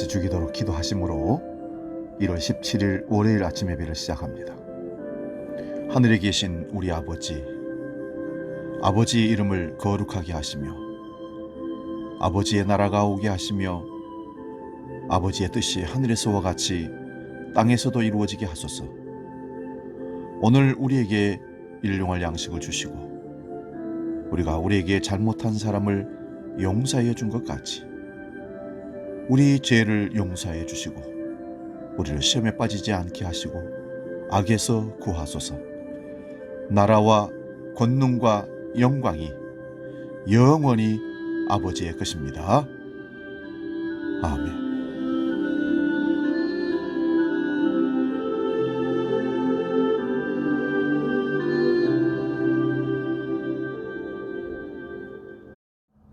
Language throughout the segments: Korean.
같이 주기도록 기도하심으로 1월 17일 월요일 아침 예배를 시작합니다. 하늘에 계신 우리 아버지의 이름을 거룩하게 하시며 아버지의 나라가 오게 하시며 아버지의 뜻이 하늘에서와 같이 땅에서도 이루어지게 하소서. 오늘 우리에게 일용할 양식을 주시고 우리가 우리에게 잘못한 사람을 용서해 준 것 같이 우리 죄를 용서해 주시고 우리를 시험에 빠지지 않게 하시고 악에서 구하소서. 나라와 권능과 영광이 영원히 아버지의 것입니다. 아멘.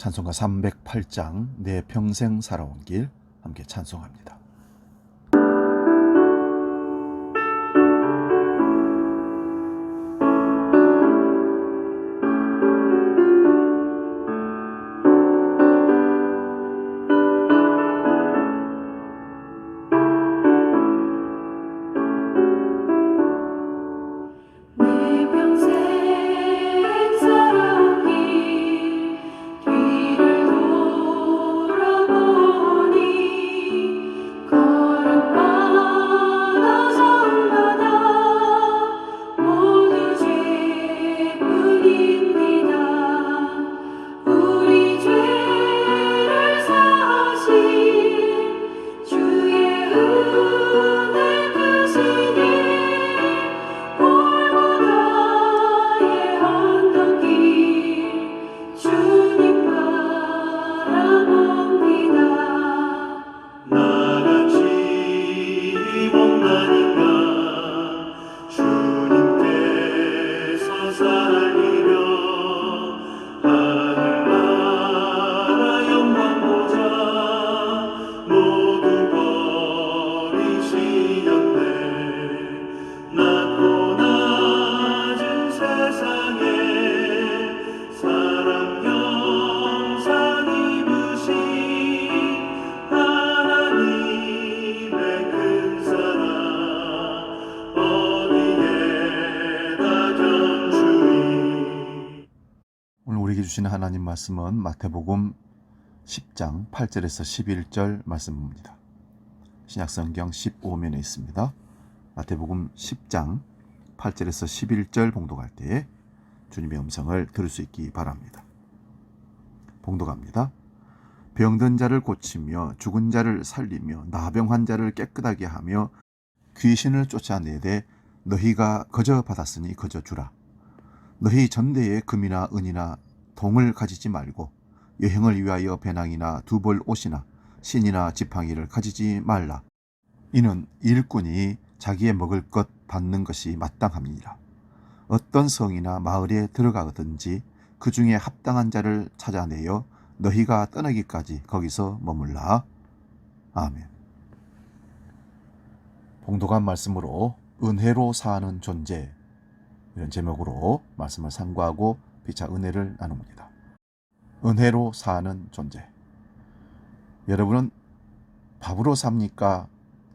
찬송가 308장 내 평생 살아온 길 함께 찬송합니다. 우리에게 주시는 하나님 말씀은 마태복음 10장 8절에서 11절 말씀입니다. 신약성경 15면에 있습니다. 마태복음 10장 8절에서 11절 봉독할 때에 주님의 음성을 들을 수 있기 바랍니다. 봉독합니다. 병든 자를 고치며 죽은 자를 살리며 나병한 자를 깨끗하게 하며 귀신을 쫓아내되 너희가 거저 받았으니 거저 주라. 너희 전대에 금이나 은이나 동을 가지지 말고 여행을 위하여 배낭이나 두벌 옷이나 신이나 지팡이를 가지지 말라. 이는 일꾼이 자기의 먹을 것 받는 것이 마땅함이니라. 어떤 성이나 마을에 들어가든지 그 중에 합당한 자를 찾아내어 너희가 떠나기까지 거기서 머물라. 아멘. 봉독한 말씀으로 은혜로 사는 존재, 이런 제목으로 말씀을 상고하고 피차 은혜를 나눕니다. 은혜로 사는 존재. 여러분은 밥으로 삽니까?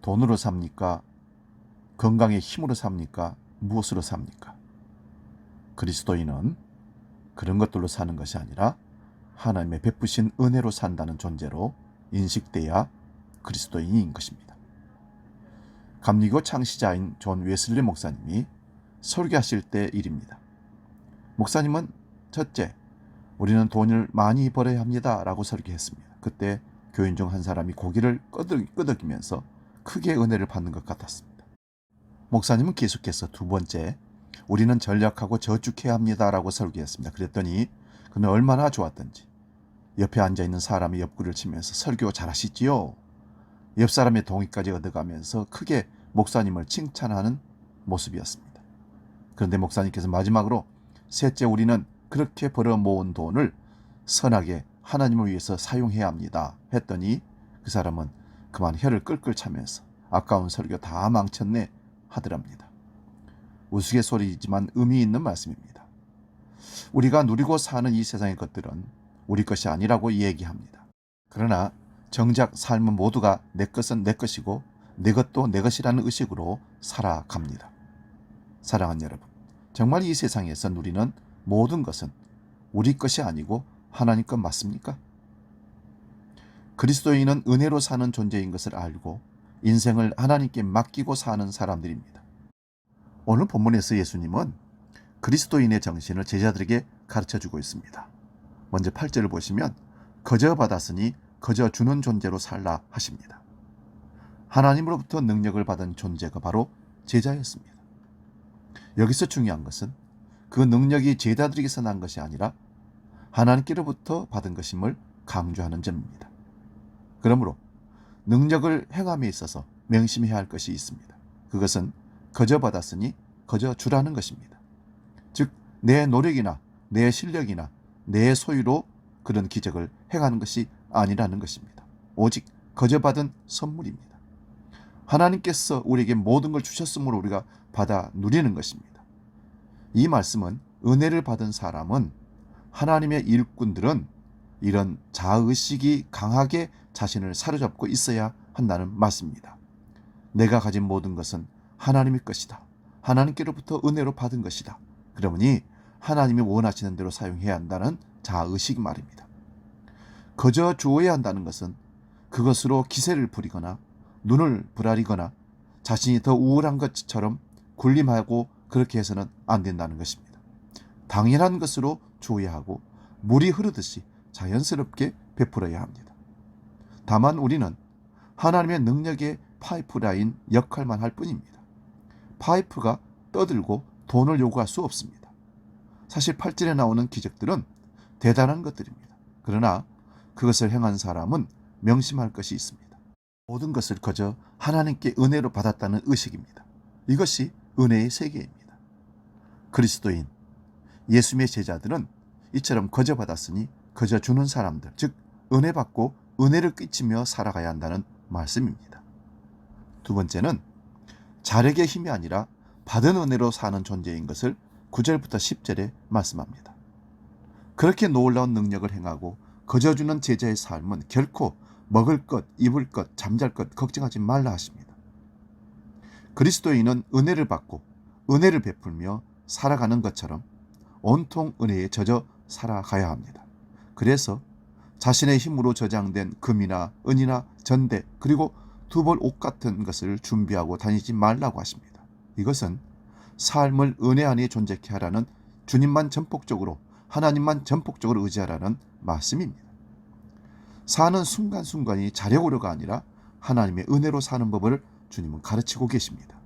돈으로 삽니까? 건강의 힘으로 삽니까? 무엇으로 삽니까? 그리스도인은 그런 것들로 사는 것이 아니라 하나님의 베푸신 은혜로 산다는 존재로 인식돼야 그리스도인인 것입니다. 감리교 창시자인 존 웨슬리 목사님이 설교하실 때 일입니다. 목사님은 첫째, 우리는 돈을 많이 벌어야 합니다 라고 설교했습니다. 그때 교인 중 한 사람이 고개를 끄덕이면서 크게 은혜를 받는 것 같았습니다. 목사님은 계속해서 두 번째, 우리는 전략하고 저축해야 합니다 라고 설교했습니다. 그랬더니 그는 얼마나 좋았던지 옆에 앉아있는 사람이 옆구리를 치면서 설교 잘하시지요? 옆 사람의 동의까지 얻어가면서 크게 목사님을 칭찬하는 모습이었습니다. 그런데 목사님께서 마지막으로 셋째, 우리는 그렇게 벌어 모은 돈을 선하게 하나님을 위해서 사용해야 합니다 했더니 그 사람은 그만 혀를 끌끌 차면서 아까운 설교 다 망쳤네 하더랍니다. 우스갯소리지만 의미 있는 말씀입니다. 우리가 누리고 사는 이 세상의 것들은 우리 것이 아니라고 얘기합니다. 그러나 정작 삶은 모두가 내 것은 내 것이고 내 것도 내 것이라는 의식으로 살아갑니다. 사랑하는 여러분, 정말 이 세상에서 누리는 모든 것은 우리 것이 아니고 하나님 것 맞습니까? 그리스도인은 은혜로 사는 존재인 것을 알고 인생을 하나님께 맡기고 사는 사람들입니다. 오늘 본문에서 예수님은 그리스도인의 정신을 제자들에게 가르쳐주고 있습니다. 먼저 8절을 보시면 거저 받았으니 거저 주는 존재로 살라 하십니다. 하나님으로부터 능력을 받은 존재가 바로 제자였습니다. 여기서 중요한 것은 그 능력이 제자들에게서 난 것이 아니라 하나님께로부터 받은 것임을 강조하는 점입니다. 그러므로 능력을 행함에 있어서 명심해야 할 것이 있습니다. 그것은 거저 받았으니 거저 주라는 것입니다. 즉, 내 노력이나 내 실력이나 내 소유로 그런 기적을 행하는 것이 아니라는 것입니다. 오직 거저 받은 선물입니다. 하나님께서 우리에게 모든 걸 주셨으므로 우리가 받아 누리는 것입니다. 이 말씀은 은혜를 받은 사람은, 하나님의 일꾼들은 이런 자의식이 강하게 자신을 사로잡고 있어야 한다는 말씀입니다. 내가 가진 모든 것은 하나님의 것이다. 하나님께로부터 은혜로 받은 것이다. 그러므니 하나님이 원하시는 대로 사용해야 한다는 자의식 말입니다. 거저 주어야 한다는 것은 그것으로 기세를 부리거나 눈을 부라리거나 자신이 더 우월한 것처럼 군림하고 그렇게 해서는 안 된다는 것입니다. 당연한 것으로 주어야 하고 물이 흐르듯이 자연스럽게 베풀어야 합니다. 다만 우리는 하나님의 능력의 파이프라인 역할만 할 뿐입니다. 파이프가 떠들고 돈을 요구할 수 없습니다. 사실 8절에 나오는 기적들은 대단한 것들입니다. 그러나 그것을 행한 사람은 명심할 것이 있습니다. 모든 것을 거저 하나님께 은혜로 받았다는 의식입니다. 이것이 은혜의 세계입니다. 그리스도인, 예수님의 제자들은 이처럼 거저 받았으니 거저 주는 사람들, 즉 은혜 받고 은혜를 끼치며 살아가야 한다는 말씀입니다. 두 번째는 자력의 힘이 아니라 받은 은혜로 사는 존재인 것을 9절부터 10절에 말씀합니다. 그렇게 놀라운 능력을 행하고 거저 주는 제자의 삶은 결코 먹을 것, 입을 것, 잠잘 것 걱정하지 말라 하십니다. 그리스도인은 은혜를 받고 은혜를 베풀며 살아가는 것처럼 온통 은혜에 젖어 살아가야 합니다. 그래서 자신의 힘으로 저장된 금이나 은이나 전대, 그리고 두 벌 옷 같은 것을 준비하고 다니지 말라고 하십니다. 이것은 삶을 은혜 안에 존재케 하라는, 주님만 전폭적으로, 하나님만 전폭적으로 의지하라는 말씀입니다. 사는 순간순간이 자력으로가 아니라 하나님의 은혜로 사는 법을 주님은 가르치고 계십니다.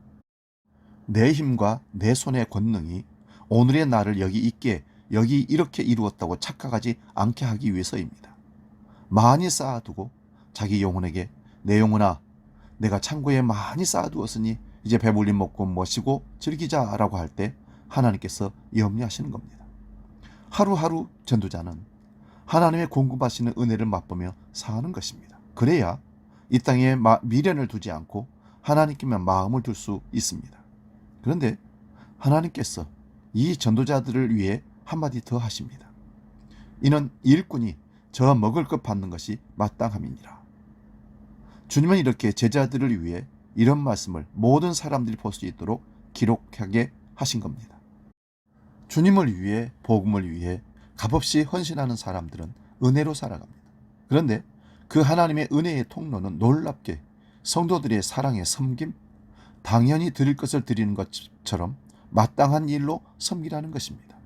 내 힘과 내 손의 권능이 오늘의 나를 여기 있게, 여기 이렇게 이루었다고 착각하지 않게 하기 위해서입니다. 많이 쌓아두고 자기 영혼에게, 내 영혼아, 내가 창고에 많이 쌓아두었으니 이제 배불리 먹고 마시고 즐기자라고 할 때 하나님께서 염려하시는 겁니다. 하루하루 전도자는 하나님의 공급하시는 은혜를 맛보며 사는 것입니다. 그래야 이 땅에 미련을 두지 않고 하나님께만 마음을 둘 수 있습니다. 그런데 하나님께서 이 전도자들을 위해 한마디 더 하십니다. 이는 일꾼이 저 먹을 것 받는 것이 마땅함이니라. 주님은 이렇게 제자들을 위해 이런 말씀을 모든 사람들이 볼 수 있도록 기록하게 하신 겁니다. 주님을 위해, 복음을 위해 값없이 헌신하는 사람들은 은혜로 살아갑니다. 그런데 그 하나님의 은혜의 통로는 놀랍게 성도들의 사랑의 섬김, 당연히 드릴 것을 드리는 것처럼 마땅한 일로 섬기라는 것입니다.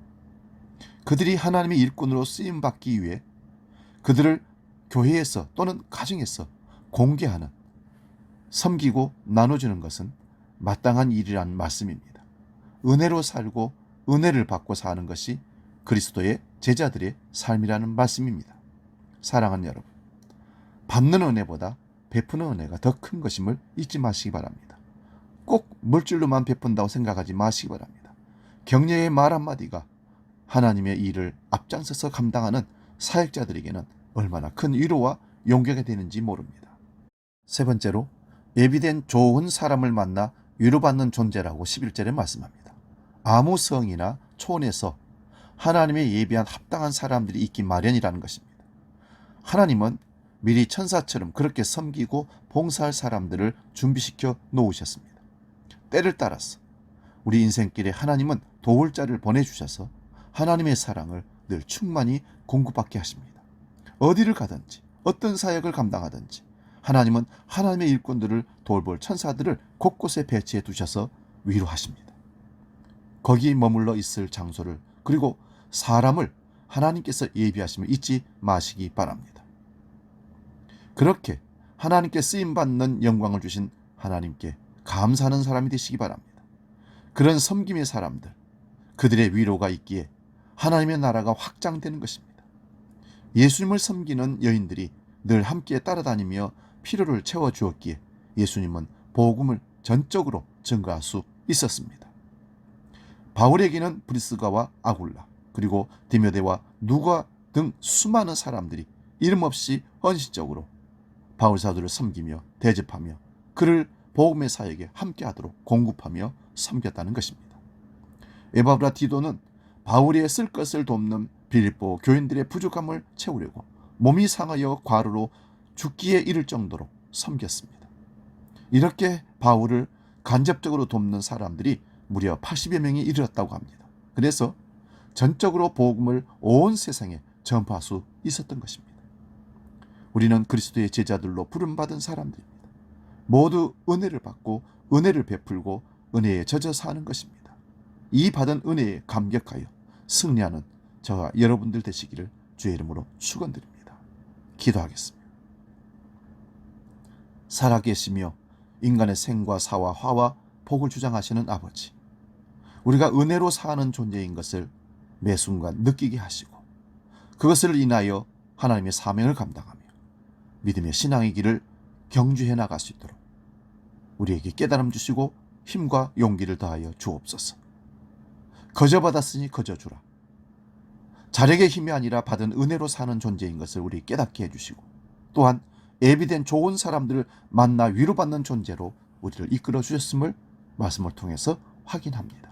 그들이 하나님의 일꾼으로 쓰임받기 위해 그들을 교회에서 또는 가정에서 공개하는, 섬기고 나눠주는 것은 마땅한 일이라는 말씀입니다. 은혜로 살고 은혜를 받고 사는 것이 그리스도의 제자들의 삶이라는 말씀입니다. 사랑하는 여러분, 받는 은혜보다 베푸는 은혜가 더 큰 것임을 잊지 마시기 바랍니다. 꼭 물질로만 베푼다고 생각하지 마시기 바랍니다. 격려의 말 한마디가 하나님의 일을 앞장서서 감당하는 사역자들에게는 얼마나 큰 위로와 용기가 되는지 모릅니다. 세 번째로, 예비된 좋은 사람을 만나 위로받는 존재라고 11절에 말씀합니다. 아무 성이나 초원에서 하나님의 예비한 합당한 사람들이 있기 마련이라는 것입니다. 하나님은 미리 천사처럼 그렇게 섬기고 봉사할 사람들을 준비시켜 놓으셨습니다. 때를 따라서 우리 인생길에 하나님은 도울 자를 보내주셔서 하나님의 사랑을 늘 충만히 공급받게 하십니다. 어디를 가든지 어떤 사역을 감당하든지 하나님은 하나님의 일꾼들을 돌볼 천사들을 곳곳에 배치해 두셔서 위로하십니다. 거기 머물러 있을 장소를 그리고 사람을 하나님께서 예비하심을 잊지 마시기 바랍니다. 그렇게 하나님께 쓰임받는 영광을 주신 하나님께 감사하는 사람이 되시기 바랍니다. 그런 섬김의 사람들, 그들의 위로가 있기에 하나님의 나라가 확장되는 것입니다. 예수님을 섬기는 여인들이 늘 함께 따라다니며 필요를 채워주었기에 예수님은 복음을 전적으로 증거할 수 있었습니다. 바울에게는 브리스가와 아굴라 그리고 디모데와 누가 등 수많은 사람들이 이름 없이 헌신적으로 바울 사도를 섬기며 대접하며 그를 복음의 사역에 함께하도록 공급하며 섬겼다는 것입니다. 에바브라 디도는 바울의 쓸 것을 돕는 빌립보 교인들의 부족함을 채우려고 몸이 상하여 과로로 죽기에 이를 정도로 섬겼습니다. 이렇게 바울을 간접적으로 돕는 사람들이 무려 80여 명이 이르렀다고 합니다. 그래서 전적으로 복음을 온 세상에 전파할 수 있었던 것입니다. 우리는 그리스도의 제자들로 부름받은 사람들입니다. 모두 은혜를 받고 은혜를 베풀고 은혜에 젖어 사는 것입니다. 이 받은 은혜에 감격하여 승리하는 저와 여러분들 되시기를 주의 이름으로 축원드립니다. 기도하겠습니다. 살아계시며 인간의 생과 사와 화와 복을 주장하시는 아버지, 우리가 은혜로 사는 존재인 것을 매 순간 느끼게 하시고 그것을 인하여 하나님의 사명을 감당하며 믿음의 신앙의 길을 경주해 나갈 수 있도록 우리에게 깨달음 주시고 힘과 용기를 더하여 주옵소서. 거저받았으니 거저주라. 자력의 힘이 아니라 받은 은혜로 사는 존재인 것을 우리 깨닫게 해주시고 또한 예비된 좋은 사람들을 만나 위로받는 존재로 우리를 이끌어 주셨음을 말씀을 통해서 확인합니다.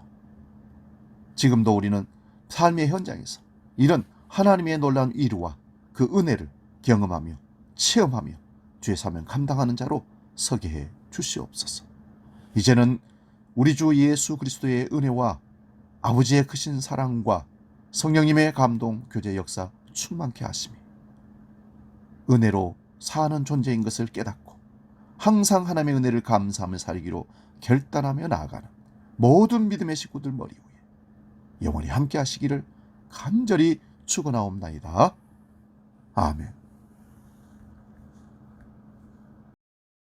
지금도 우리는 삶의 현장에서 이런 하나님의 놀라운 위로와 그 은혜를 경험하며 체험하며 주의 사명 감당하는 자로 서게 해 주시옵소서. 이제는 우리 주 예수 그리스도의 은혜와 아버지의 크신 사랑과 성령님의 감동 교제 역사 충만케 하시며 은혜로 사는 존재인 것을 깨닫고 항상 하나님의 은혜를 감사하며 살기로 결단하며 나아가는 모든 믿음의 식구들 머리 위에 영원히 함께 하시기를 간절히 축원하옵나이다. 아멘.